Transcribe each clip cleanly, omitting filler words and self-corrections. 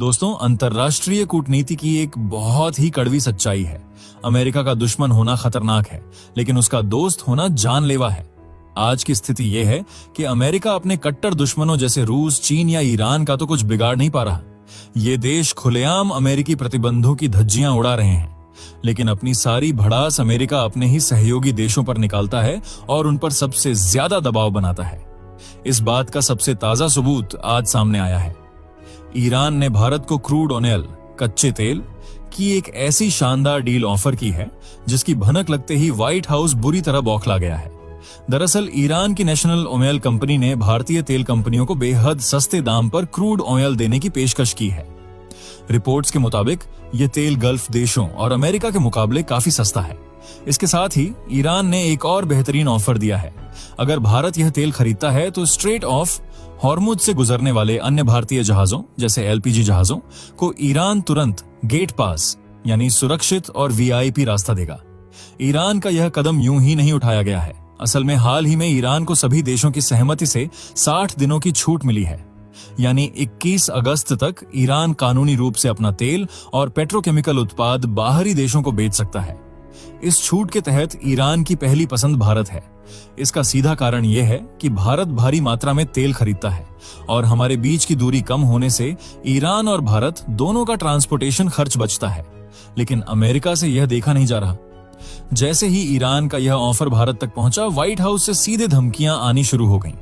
दोस्तों, अंतर्राष्ट्रीय कूटनीति की एक बहुत ही कड़वी सच्चाई है। अमेरिका का दुश्मन होना खतरनाक है, लेकिन उसका दोस्त होना जानलेवा है। आज की स्थिति यह है कि अमेरिका अपने कट्टर दुश्मनों जैसे रूस, चीन या ईरान का तो कुछ बिगाड़ नहीं पा रहा। ये देश खुलेआम अमेरिकी प्रतिबंधों की धज्जियां उड़ा रहे हैं, लेकिन अपनी सारी भड़ास अमेरिका अपने ही सहयोगी देशों पर निकालता है और उन पर सबसे ज्यादा दबाव बनाता है। इस बात का सबसे ताजा सबूत आज सामने आया है। ईरान ने भारत को क्रूड ऑयल, कच्चे तेल की एक ऐसी शानदार डील ऑफर की है जिसकी भनक लगते ही व्हाइट हाउस बुरी तरह बौखला गया है। दरअसल ईरान की नेशनल ऑयल कंपनी ने भारतीय तेल कंपनियों को बेहद सस्ते दाम पर क्रूड ऑयल देने की पेशकश की है। रिपोर्ट्स के मुताबिक यह तेल गल्फ देशों और अमेरिका के मुकाबले काफी सस्ता है। इसके साथ ही ईरान ने एक और बेहतरीन ऑफर दिया है। अगर भारत यह तेल खरीदता है तो स्ट्रेट ऑफ हॉर्मुज से गुजरने वाले अन्य भारतीय जहाजों जैसे एलपीजी जहाजों को ईरान तुरंत गेट पास यानी सुरक्षित और वीआईपी रास्ता देगा। ईरान का यह कदम यूं ही नहीं उठाया गया है। असल में हाल ही में ईरान को सभी देशों की सहमति से 60 दिनों की छूट मिली है, यानी 21 अगस्त तक ईरान कानूनी रूप से अपना तेल और पेट्रोकेमिकल उत्पाद बाहरी देशों को बेच सकता है। इस छूट के तहत ईरान की पहली पसंद भारत है। इसका सीधा कारण यह है कि भारत भारी मात्रा में तेल खरीदता है और हमारे बीच की दूरी कम होने से ईरान और भारत दोनों का ट्रांसपोर्टेशन खर्च बचता है। लेकिन अमेरिका से यह देखा नहीं जा रहा। जैसे ही ईरान का यह ऑफर भारत तक पहुंचा, व्हाइट हाउस से सीधे धमकियां आनी शुरू हो गईं।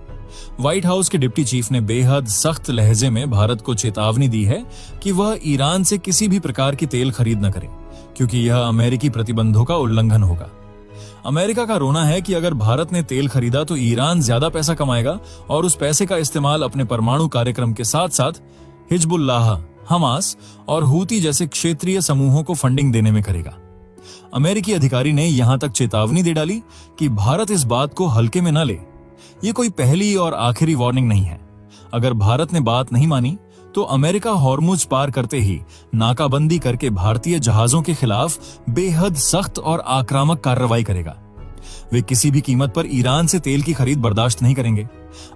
व्हाइट हाउस के डिप्टी चीफ ने बेहद सख्त लहजे में भारत को चेतावनी दी है कि वह ईरान से किसी भी प्रकार की तेल खरीद न करे, क्योंकि यह अमेरिकी प्रतिबंधों का उल्लंघन होगा। अमेरिका का रोना है कि अगर भारत ने तेल खरीदा तो ईरान ज्यादा पैसा कमाएगा और उस पैसे का इस्तेमाल अपने परमाणु कार्यक्रम के साथ साथ हिजबुल्लाह, हमास और हूती जैसे क्षेत्रीय समूहों को फंडिंग देने में करेगा। अमेरिकी अधिकारी ने यहां तक चेतावनी दे डाली कि भारत इस बात को हल्के में न ले। ये कोई पहली और आखिरी वार्निंग नहीं है। अगर भारत ने बात नहीं मानी तो अमेरिका हॉर्मुज पार करते ही नाकाबंदी करके भारतीय जहाजों के खिलाफ बेहद सख्त और आक्रामक कार्रवाई करेगा। वे किसी भी कीमत पर ईरान से तेल की खरीद बर्दाश्त नहीं करेंगे।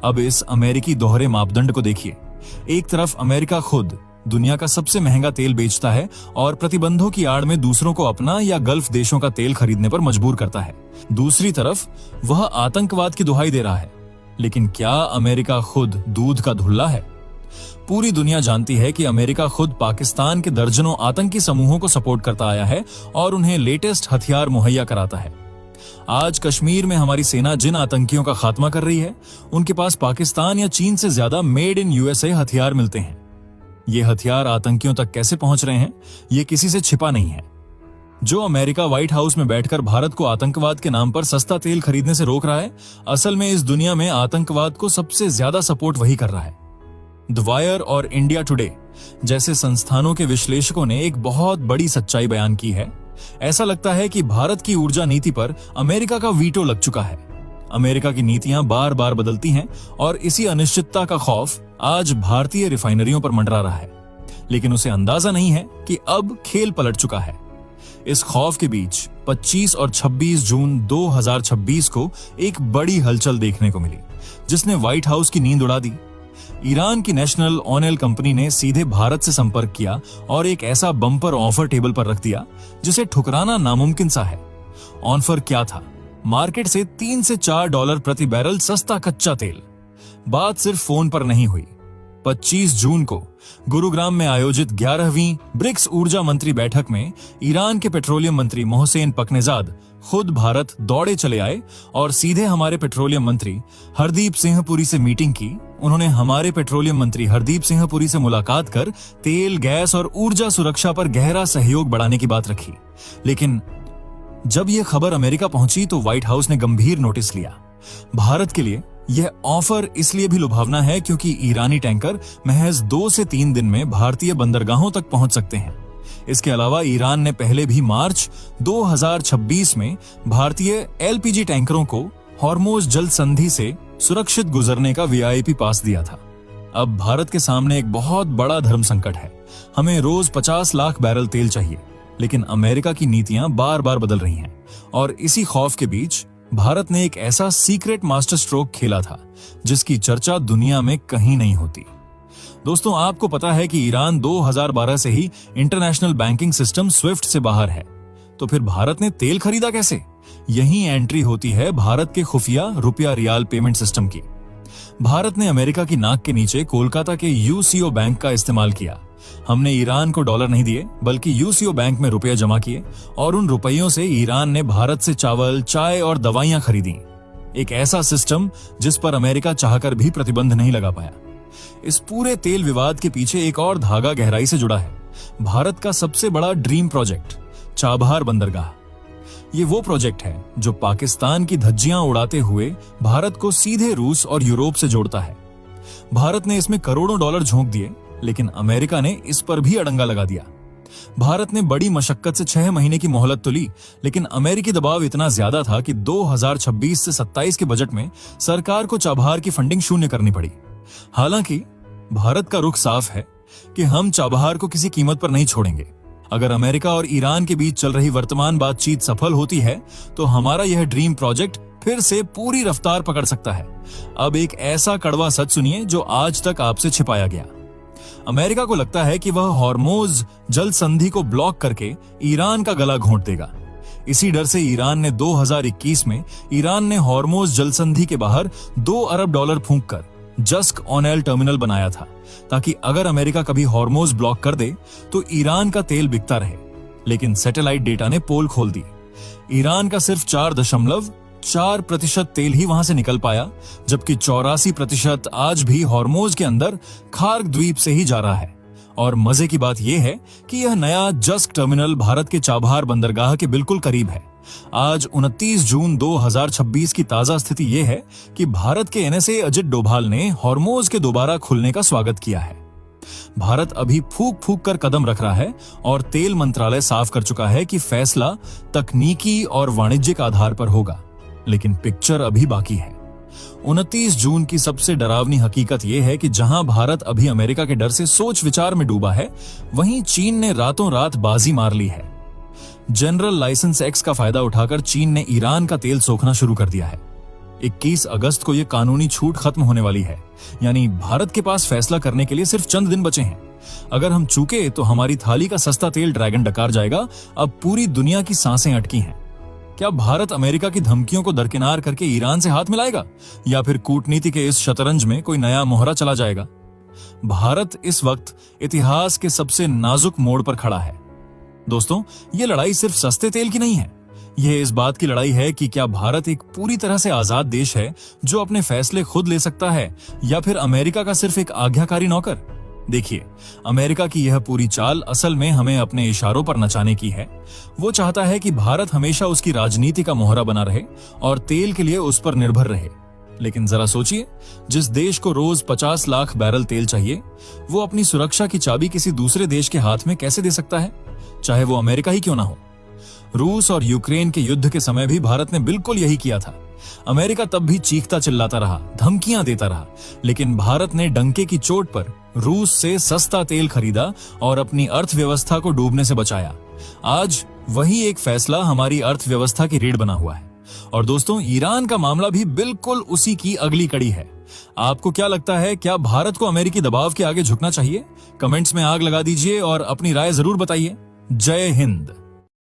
अब इस अमेरिकी दोहरे मापदंड को देखिए। एक तरफ अमेरिका खुद दुनिया का सबसे महंगा तेल बेचता है और प्रतिबंधों की आड़ में दूसरों को अपना या गल्फ देशों का तेल खरीदने पर मजबूर करता है। दूसरी तरफ वह आतंकवाद की दुहाई दे रहा है। लेकिन क्या अमेरिका खुद दूध का धुल्ला है? पूरी दुनिया जानती है कि अमेरिका खुद पाकिस्तान के दर्जनों आतंकी समूहों को सपोर्ट करता आया है और उन्हें लेटेस्ट हथियार मुहैया कराता है। आज कश्मीर में हमारी सेना जिन आतंकियों का खात्मा कर रही है, उनके पास पाकिस्तान या चीन से ज्यादा मेड इन यूएसए हथियार मिलते हैं। ये हथियार आतंकियों तक कैसे पहुंच रहे हैं, ये किसी से छिपा नहीं है। जो अमेरिका व्हाइट हाउस में बैठकर भारत को आतंकवाद के नाम पर सस्ता तेल खरीदने से रोक रहा है, असल में इस दुनिया में आतंकवाद को सबसे ज्यादा सपोर्ट वही कर रहा है। द वायर और इंडिया टुडे जैसे संस्थानों के विश्लेषकों ने एक बहुत बड़ी सच्चाई बयान की है। ऐसा लगता है कि भारत की ऊर्जा नीति पर अमेरिका का वीटो लग चुका है। अमेरिका की नीतियां बार बार बदलती हैं और इसी अनिश्चितता का खौफ आज भारतीय रिफाइनरियों पर मंडरा रहा है। लेकिन उसे अंदाजा नहीं है कि अब खेल पलट चुका है। इस खौफ के बीच 25 और 26 जून 2026 को एक बड़ी हलचल देखने को मिली, जिसने व्हाइट हाउस की नींद उड़ा दी। ईरान की नेशनल ऑयल कंपनी ने सीधे भारत से संपर्क किया और एक ऐसा बम्पर ऑफर टेबल पर रख दिया जिसे ठुकराना नामुमकिन सा है। ऑफर क्या था? मार्केट से $3 से $4 प्रति बैरल सस्ता कच्चा तेल। बात सिर्फ फोन पर नहीं हुई। 25 जून को गुरुग्राम में आयोजित 11वीं ब्रिक्स ऊर्जा मंत्री बैठक में ईरान के पेट्रोलियम मंत्री मोहसेन पकनेजाद खुद भारत दौड़े चले आए और सीधे हमारे पेट्रोलियम मंत्री हरदीप सिंह पुरी से मीटिंग की। उन्होंने हमारे पेट्रोलियम मंत्री हरदीप सिंह पुरी से मुलाकात कर तेल, गैस और ऊर्जा सुरक्षा पर गहरा सहयोग बढ़ाने की बात रखी। लेकिन जब यह खबर अमेरिका पहुंची तो व्हाइट हाउस ने गंभीर नोटिस लिया। भारत के लिए यह ऑफर इसलिए भी लुभावना है क्योंकि ईरानी टैंकर महज 2 से 3 दिन में भारतीय बंदरगाहों तक पहुंच सकते हैं। इसके अलावा ईरान ने पहले भी मार्च 2026 में भारतीय एलपीजी टैंकरों को हॉर्मुज जल संधि से सुरक्षित गुजरने का वीआईपी पास दिया था। अब भारत के सामने एक बहुत बड़ा धर्म संकट है। हमें रोज 50 लाख बैरल तेल चाहिए, लेकिन अमेरिका की नीतियां बार बार बदल रही हैं और इसी खौफ के बीच भारत ने एक ऐसा सीक्रेट मास्टर स्ट्रोक खेला था जिसकी चर्चा दुनिया में कहीं नहीं होती। दोस्तों, आपको पता है कि ईरान 2012 से ही इंटरनेशनल बैंकिंग सिस्टम स्विफ्ट से बाहर है। तो फिर भारत ने तेल खरीदा कैसे? यही एंट्री होती है भारत के खुफिया रुपया रियाल पेमेंट सिस्टम की। भारत ने अमेरिका की नाक के नीचे कोलकाता के यूसीओ बैंक का इस्तेमाल किया। हमने ईरान को डॉलर नहीं दिए, बल्कि यूसीओ बैंक में रुपए जमा किए और उन रुपयों से ईरान ने भारत से चावल, चाय और दवाइयां खरीदी। एक ऐसा सिस्टम जिस पर अमेरिका चाहकर भी प्रतिबंध नहीं लगा पाया। इस पूरे तेल विवाद के पीछे एक और धागा गहराई से जुड़ा है, भारत का सबसे बड़ा ड्रीम प्रोजेक्ट, चाबहार बंदरगाह। ये वो प्रोजेक्ट है जो पाकिस्तान की धज्जियां उड़ाते हुए भारत को सीधे रूस और यूरोप से जोड़ता है। भारत ने इसमें करोड़ों डॉलर झोंक दिए, लेकिन अमेरिका ने इस पर भी अड़ंगा लगा दिया। भारत ने बड़ी मशक्कत से 6 महीने की मोहलत तो ली, लेकिन अमेरिकी दबाव इतना ज्यादा था कि 2026 से 27 के बजट में सरकार को चाबहार की फंडिंग शून्य करनी पड़ी। हालांकि भारत का रुख साफ है कि हम चाबहार को किसी कीमत पर नहीं छोड़ेंगे। अगर अमेरिका और ईरान के बीच चल रही वर्तमान बातचीत सफल होती है तो हमारा यह ड्रीम प्रोजेक्ट फिर से पूरी रफ्तार पकड़ सकता है। अब एक ऐसा कड़वा सच सुनिए जो आज तक आपसे छिपाया गया। अमेरिका को लगता है कि वह हॉर्मोज जल संधि को ब्लॉक करके ईरान का गला घोंट देगा। इसी डर से ईरान ने 2021 में ईरान ने हॉर्मोज जल संधि के बाहर $2 अरब फूंककर जस्क ऑन-एल टर्मिनल बनाया था, ताकि अगर अमेरिका कभी हॉर्मोज ब्लॉक कर दे तो ईरान का तेल बिकता रहे। लेकिन सैटेलाइट डेटा ने पोल खोल दी। ईरान का सिर्फ 4.4% तेल ही वहां से निकल पाया, जबकि 84% आज भी हॉर्मोज के अंदर खार्ग द्वीप से ही जा रहा है। और मजे की बात यह है कि यह नया जस्क टर्मिनल भारत के चाबहार बंदरगाह के बिल्कुल करीब है। आज 29 जून 2026 की ताजा स्थिति यह है कि भारत के एनएसए अजित डोभाल ने हॉर्मोज के दोबारा खुलने का स्वागत किया है। भारत अभी फूक फूक कर कदम रख रहा है और तेल मंत्रालय साफ कर चुका है कि फैसला तकनीकी और वाणिज्यिक आधार पर होगा, लेकिन पिक्चर अभी बाकी है। 29 जून की सबसे डरावनी हकीकत यह है कि जहां भारत अभी अमेरिका के डर से सोच विचार में डूबा है, वहीं चीन ने रातों रात बाजी मार ली है। जनरल लाइसेंस एक्स का फायदा उठाकर चीन ने ईरान का तेल सोखना शुरू कर दिया है। 21 अगस्त को यह कानूनी छूट खत्म होने वाली है, यानी भारत के पास फैसला करने के लिए सिर्फ चंद दिन बचे हैं। अगर हम चूके तो हमारी थाली का सस्ता तेल ड्रैगन डकार जाएगा। अब पूरी दुनिया की सांसें अटकी हैं। क्या भारत अमेरिका की धमकियों को दरकिनार करके ईरान से हाथ मिलाएगा, या फिर कूटनीति के इस शतरंज में कोई नया मोहरा चला जाएगा? भारत इस वक्त इतिहास के सबसे नाजुक मोड़ पर खड़ा है। दोस्तों, यह लड़ाई सिर्फ सस्ते तेल की नहीं है। यह इस बात की लड़ाई है कि क्या भारत एक पूरी तरह से आजाद देश है जो अपने फैसले खुद ले सकता है, या फिर अमेरिका का सिर्फ एक आज्ञाकारी नौकर? देखिए, अमेरिका की यह पूरी चाल असल में हमें अपने इशारों पर नचाने की है। वो चाहता है कि भारत हमेशा उसकी राजनीति का मोहरा बना रहे और तेल के लिए उस पर निर्भर रहे। लेकिन जरा सोचिए, जिस देश को रोज 50 लाख बैरल तेल चाहिए, वो अपनी सुरक्षा की चाबी किसी दूसरे देश के हाथ में कैसे दे सकता है, चाहे वो अमेरिका ही क्यों ना हो? रूस और यूक्रेन के युद्ध के समय भी भारत ने बिल्कुल यही किया था। अमेरिका तब भी चीखता चिल्लाता रहा, धमकियां देता रहा, लेकिन भारत ने डंके की चोट पर रूस से सस्ता तेल खरीदा और अपनी अर्थव्यवस्था को डूबने से बचाया। आज वही एक फैसला हमारी अर्थव्यवस्था की रीढ़ बना हुआ है। और दोस्तों, ईरान का मामला भी बिल्कुल उसी की अगली कड़ी है। आपको क्या लगता है, क्या भारत को अमेरिकी दबाव के आगे झुकना चाहिए? कमेंट्स में आग लगा दीजिए और अपनी राय जरूर बताइए। जय हिंद।